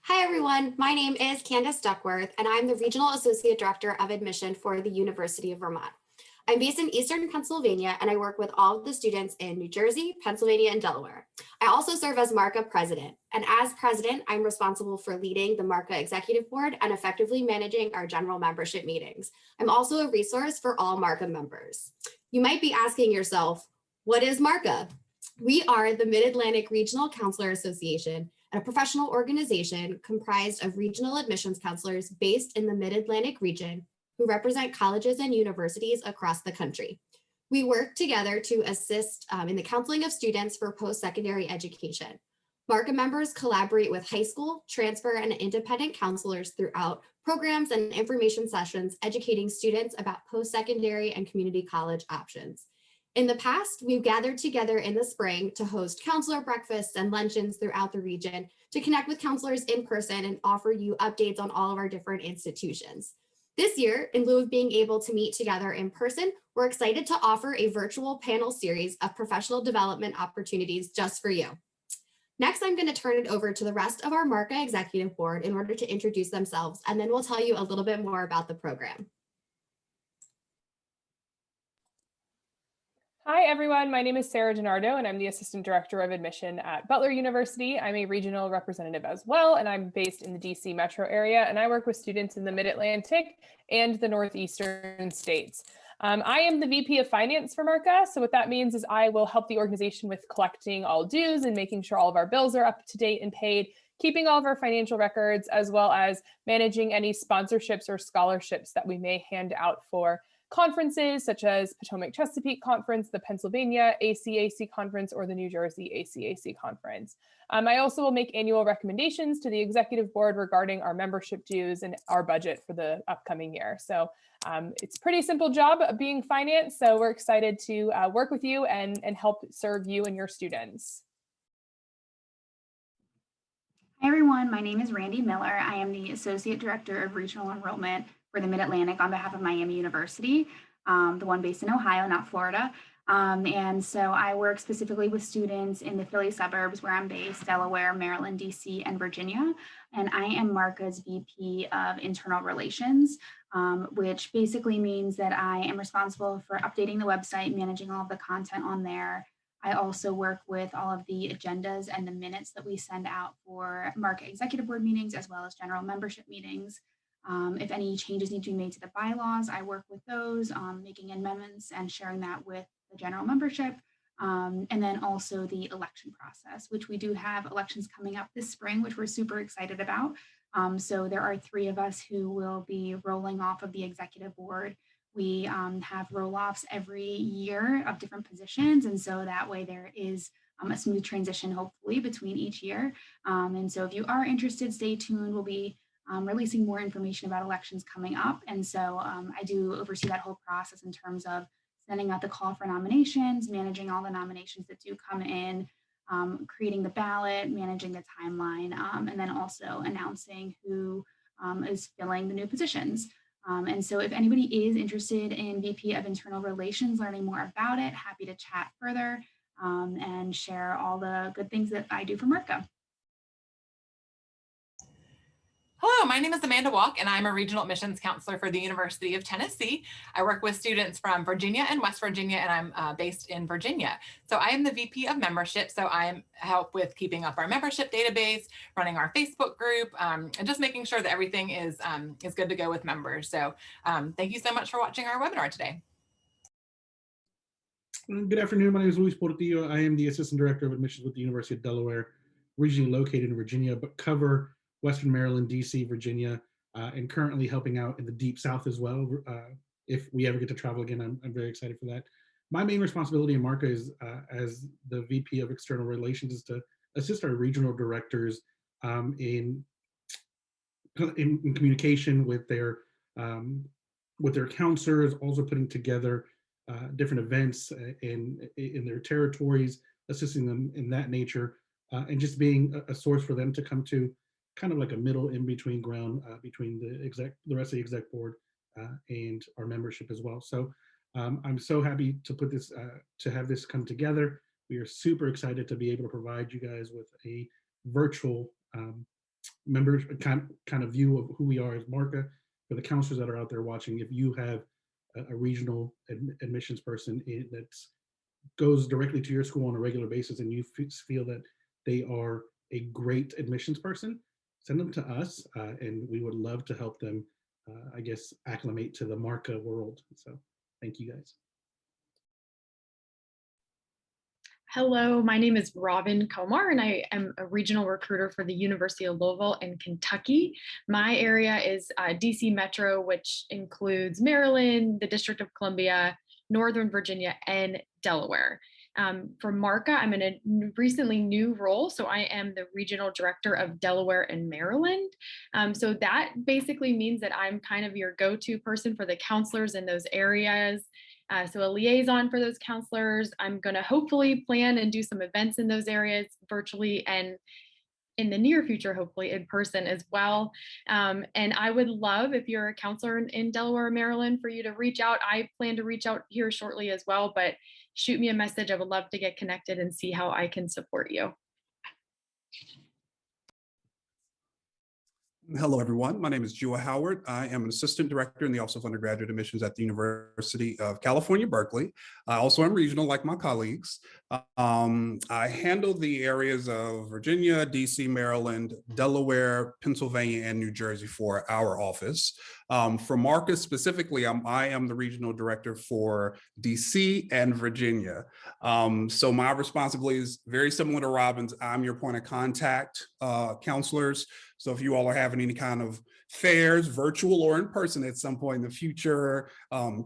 Hi, everyone. My name is Candace Duckworth, and I'm the Regional Associate Director of Admission for the University of Vermont. I'm based in Eastern Pennsylvania, and I work with all of the students in New Jersey, Pennsylvania, and Delaware. I also serve as MARCA President, and as President, I'm responsible for leading the MARCA Executive Board and effectively managing our general membership meetings. I'm also a resource for all MARCA members. You might be asking yourself, what is MARCA? We are the Mid-Atlantic Regional Counselor Association, a professional organization comprised of regional admissions counselors based in the Mid-Atlantic region who represent colleges and universities across the country. We work together to assist in the counseling of students for post-secondary education. MARCA members collaborate with high school, transfer, and independent counselors throughout programs and information sessions, educating students about post-secondary and community college options. In the past, we've gathered together in the spring to host counselor breakfasts and luncheons throughout the region to connect with counselors in person and offer you updates on all of our different institutions. This year, in lieu of being able to meet together in person, we're excited to offer a virtual panel series of professional development opportunities just for you. Next, I'm going to turn it over to the rest of our MARCA Executive Board in order to introduce themselves, and then we'll tell you a little bit more about the program. Hi, everyone. My name is Sarah DiNardo, and I'm the Assistant Director of Admission at Butler University. I'm a regional representative as well, and I'm based in the DC metro area, and I work with students in the Mid-Atlantic and the Northeastern states. I am the VP of Finance for MARCA, so what that means is I will help the organization with collecting all dues and making sure all of our bills are up to date and paid, keeping all of our financial records, as well as managing any sponsorships or scholarships that we may hand out for conferences such as Potomac Chesapeake Conference, the Pennsylvania ACAC Conference, or the New Jersey ACAC Conference. I also will make annual recommendations to the executive board regarding our membership dues and our budget for the upcoming year. So it's a pretty simple job of being finance. So we're excited to work with you and help serve you and your students. Hi, everyone. My name is Randy Miller. I am the Associate Director of Regional Enrollment for the Mid-Atlantic on behalf of Miami University, the one based in Ohio, not Florida. And so I work specifically with students in the Philly suburbs where I'm based, Delaware, Maryland, DC, and Virginia. And I am MARCA's VP of Internal Relations, which basically means that I am responsible for updating the website, managing all of the content on there. I also work with all of the agendas and the minutes that we send out for MARCA Executive Board meetings, as well as general membership meetings. If any changes need to be made to the bylaws, I work with those, making amendments and sharing that with the general membership. And then also the election process, which we do have elections coming up this spring, which we're super excited about. So there are 3 of us who will be rolling off of the executive board. We have roll-offs every year of different positions. And so that way there is a smooth transition, hopefully, between each year. And so if you are interested, stay tuned. We'll be releasing more information about elections coming up. And so I do oversee that whole process in terms of sending out the call for nominations, managing all the nominations that do come in, creating the ballot, managing the timeline, and then also announcing who is filling the new positions. And so if anybody is interested in VP of Internal Relations, learning more about it, happy to chat further and share all the good things that I do for MARCA. Hello, my name is Amanda Walk, and I'm a regional admissions counselor for the University of Tennessee. I work with students from Virginia and West Virginia, and I'm based in Virginia. So I am the VP of membership. So I help with keeping up our membership database, running our Facebook group, and just making sure that everything is good to go with members. So thank you so much for watching our webinar today. Good afternoon. My name is Luis Portillo. I am the Assistant Director of Admissions with the University of Delaware, regionally located in Virginia, but cover Western Maryland, DC, Virginia, and currently helping out in the Deep South as well. If we ever get to travel again, I'm very excited for that. My main responsibility in MARCA is, as the VP of External Relations, is to assist our regional directors in communication with their counselors, also putting together different events in their territories, assisting them in that nature, and just being a source for them to come to, kind of like a middle in-between ground between the rest of the exec board and our membership as well. So I'm so happy to put this, to have this come together. We are super excited to be able to provide you guys with a virtual members, kind of view of who we are as MARCA. For the counselors that are out there watching, if you have a regional admissions person that goes directly to your school on a regular basis and you feel that they are a great admissions person, send them to us, and we would love to help them, I guess, acclimate to the MARCA world. So thank you guys. Hello, my name is Robin Komar, and I am a regional recruiter for the University of Louisville in Kentucky. My area is DC Metro, which includes Maryland, the District of Columbia, Northern Virginia, and Delaware. For MARCA, I'm in a recently new role, so I am the regional director of Delaware and Maryland. So that basically means that I'm kind of your go-to person for the counselors in those areas. So a liaison for those counselors. I'm going to hopefully plan and do some events in those areas virtually and in the near future, hopefully in person as well. And I would love, if you're a counselor in Delaware or Maryland, for you to reach out. I plan to reach out here shortly as well, but shoot me a message. I would love to get connected and see how I can support you. Hello, everyone. My name is Jua Howard. I am an assistant director in the Office of Undergraduate Admissions at the University of California, Berkeley. I also am regional, like my colleagues. I handle the areas of Virginia, DC, Maryland, Delaware, Pennsylvania, and New Jersey for our office. For MARCA specifically, I am the regional director for DC and Virginia. So my responsibility is very similar to Robin's. I'm your point of contact, counselors. So if you all are having any kind of fairs, virtual or in person at some point in the future,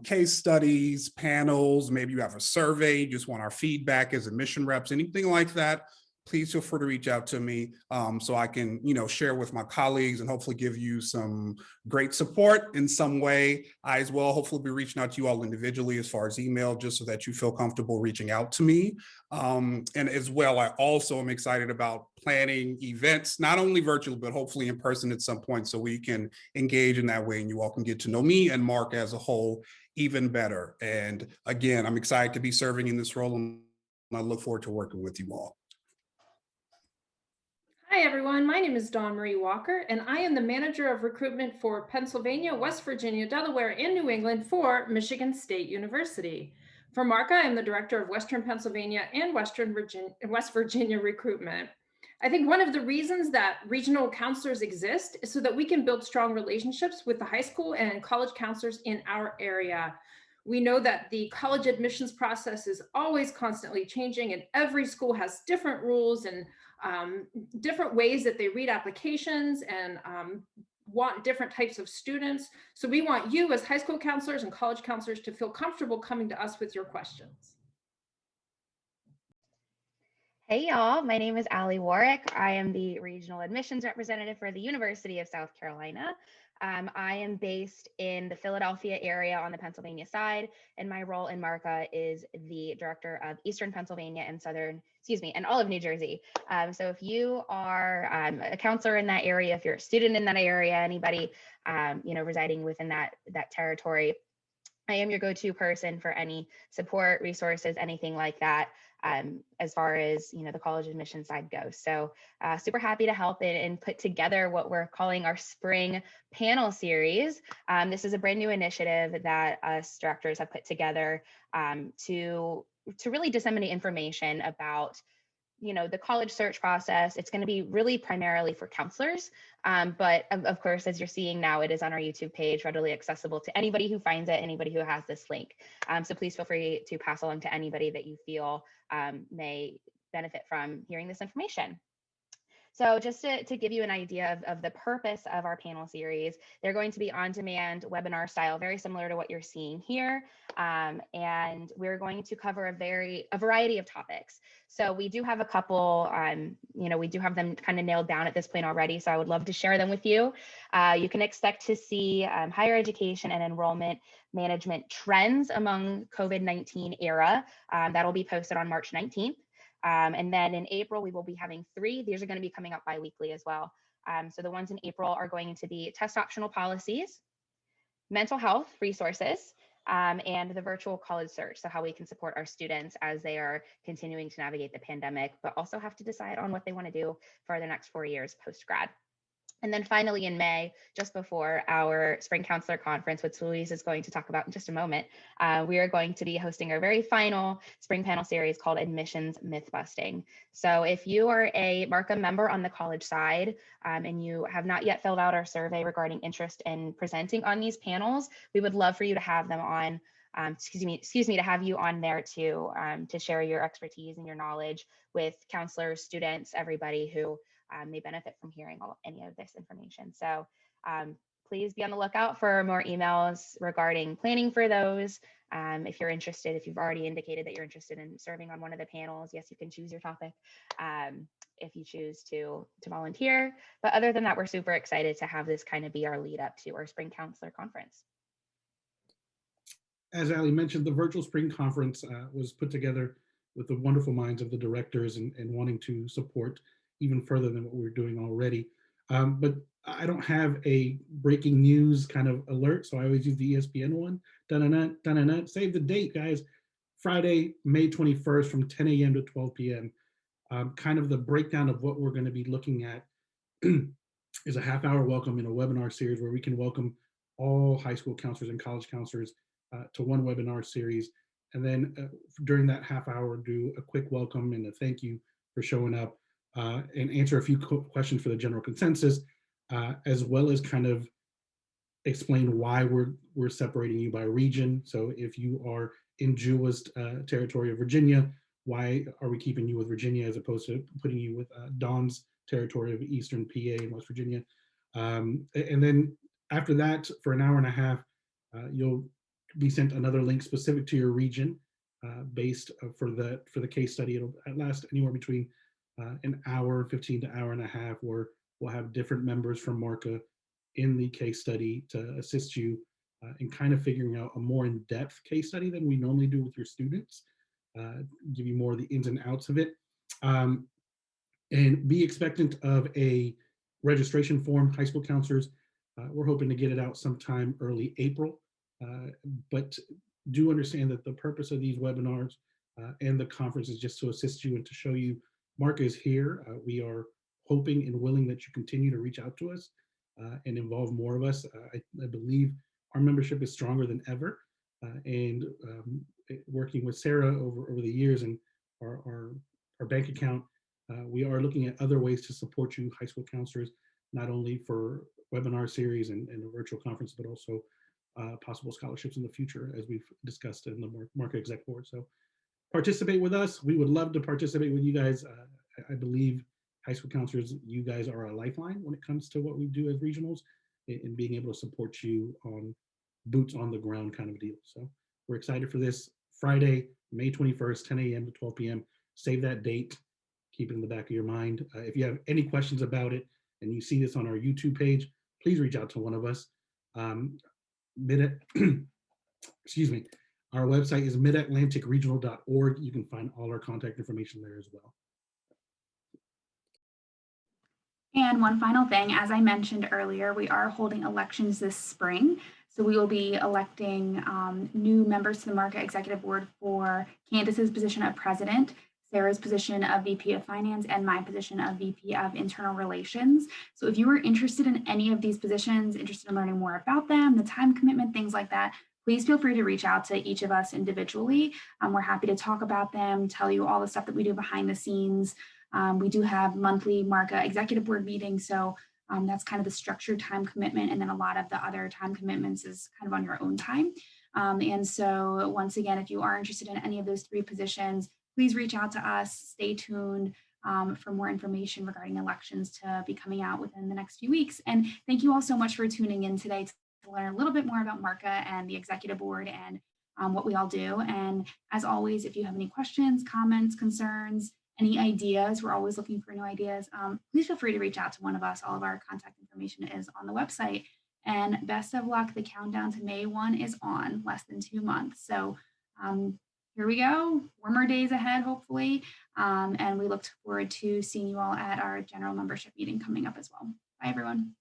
case studies, panels, maybe you have a survey, you just want our feedback as admission reps, anything like that, please feel free to reach out to me so I can, share with my colleagues and hopefully give you some great support in some way. I as well hopefully be reaching out to you all individually as far as email, just so that you feel comfortable reaching out to me. And as well, I also am excited about planning events, not only virtual, but hopefully in person at some point, so we can engage in that way and you all can get to know me and MARCA as a whole even better. And again, I'm excited to be serving in this role and I look forward to working with you all. Hi, everyone. My name is Dawn Marie Walker, and I am the manager of recruitment for Pennsylvania, West Virginia, Delaware, and New England for Michigan State University. For MARCA, I'm the director of Western Pennsylvania and West Virginia recruitment. I think one of the reasons that regional counselors exist is so that we can build strong relationships with the high school and college counselors in our area. We know that the college admissions process is always constantly changing, and every school has different rules and different ways that they read applications and want different types of students. So we want you as high school counselors and college counselors to feel comfortable coming to us with your questions. Hey y'all, my name is Allie Warwick. I am the regional admissions representative for the University of South Carolina. I am based in the Philadelphia area on the Pennsylvania side, and my role in MARCA is the director of Eastern Pennsylvania and and all of New Jersey. So if you are a counselor in that area, if you're a student in that area, anybody residing within that territory, I am your go-to person for any support, resources, anything like that, as far as the college admission side goes. So super happy to help and put together what we're calling our spring panel series. This is a brand new initiative that us directors have put together to really disseminate information about the college search process. It's going to be really primarily for counselors, but of course, as you're seeing now, it is on our YouTube page, readily accessible to anybody who finds it, anybody who has this link. So please feel free to pass along to anybody that you feel may benefit from hearing this information. So just to give you an idea of the purpose of our panel series, they're going to be on-demand webinar style, very similar to what you're seeing here. And we're going to cover a variety of topics. So we do have a couple, we do have them kind of nailed down at this point already. So I would love to share them with you. You can expect to see higher education and enrollment management trends among COVID-19 era. That'll be posted on March 19th. And then in April, we will be having 3. These are going to be coming up bi-weekly as well. So the ones in April are going to be test optional policies, mental health resources, and the virtual college search. So how we can support our students as they are continuing to navigate the pandemic, but also have to decide on what they want to do for the next 4 years post-grad. And then finally in May, just before our Spring Counselor Conference, which Louise is going to talk about in just a moment, we are going to be hosting our very final spring panel series called Admissions Mythbusting. So if you are a MARCA member on the college side and you have not yet filled out our survey regarding interest in presenting on these panels, we would love for you to have them on, to have you on there to share your expertise and your knowledge with counselors, students, everybody who may benefit from hearing any of this information. So please be on the lookout for more emails regarding planning for those. If you're interested, if you've already indicated that you're interested in serving on one of the panels, yes, you can choose your topic if you choose to volunteer. But other than that, we're super excited to have this kind of be our lead up to our Spring Counselor Conference. As Ali mentioned, the virtual spring conference was put together with the wonderful minds of the directors and wanting to support even further than what we were doing already. But I don't have a breaking news kind of alert, so I always use the ESPN one. Dun-dun-dun, save the date, guys. Friday, May 21st from 10 a.m. to 12 p.m. Kind of the breakdown of what we're going to be looking at is a half-hour welcome in a webinar series where we can welcome all high school counselors and college counselors to one webinar series. And then during that half hour, do a quick welcome and a thank you for showing up. And answer a few questions for the general consensus, as well as kind of explain why we're separating you by region. So if you are in Juwa's territory of Virginia, why are we keeping you with Virginia as opposed to putting you with Dawn's territory of Eastern PA and West Virginia? And then after that, for an hour and a half, you'll be sent another link specific to your region based for the case study. It'll last anywhere between an hour, 15 to hour and a half, where we'll have different members from MARCA in the case study to assist you in kind of figuring out a more in-depth case study than we normally do with your students, give you more of the ins and outs of it. And be expectant of a registration form, high school counselors. We're hoping to get it out sometime early April, but do understand that the purpose of these webinars and the conference is just to assist you and to show you MARCA is here. We are hoping and willing that you continue to reach out to us and involve more of us. I believe our membership is stronger than ever. And working with Sarah over the years and our bank account, we are looking at other ways to support you, high school counselors, not only for webinar series and a virtual conference, but also possible scholarships in the future, as we've discussed in the MARCA Exec Board. So participate with us. We would love to participate with you guys. I believe high school counselors, you guys are a lifeline when it comes to what we do as regionals and being able to support you on boots on the ground kind of deal. So we're excited for this Friday, May 21st, 10 a.m. to 12 p.m. Save that date. Keep it in the back of your mind. If you have any questions about it and you see this on our YouTube page, please reach out to one of us. Excuse me. Our website is midatlanticregional.org. You can find all our contact information there as well. And one final thing, as I mentioned earlier, we are holding elections this spring. So we will be electing new members to the MARCA Executive Board for Candace's position of president, Sarah's position of VP of Finance, and my position of VP of Internal Relations. So if you are interested in any of these positions, interested in learning more about them, the time commitment, things like that, please feel free to reach out to each of us individually. We're happy to talk about them, tell you all the stuff that we do behind the scenes. We do have monthly MARCA Executive Board meetings, so that's kind of the structured time commitment, and then a lot of the other time commitments is kind of on your own time. And so once again, if you are interested in any of those three positions, please reach out to us. Stay tuned for more information regarding elections to be coming out within the next few weeks. And thank you all so much for tuning in today to learn a little bit more about MARCA and the Executive Board and what we all do. And as always, if you have any questions, comments, concerns, any ideas, we're always looking for new ideas, please feel free to reach out to one of us. All of our contact information is on the website. And best of luck, the countdown to May 1 is on, less than 2 months. So here we go, warmer days ahead, hopefully. And we look forward to seeing you all at our general membership meeting coming up as well. Bye, everyone.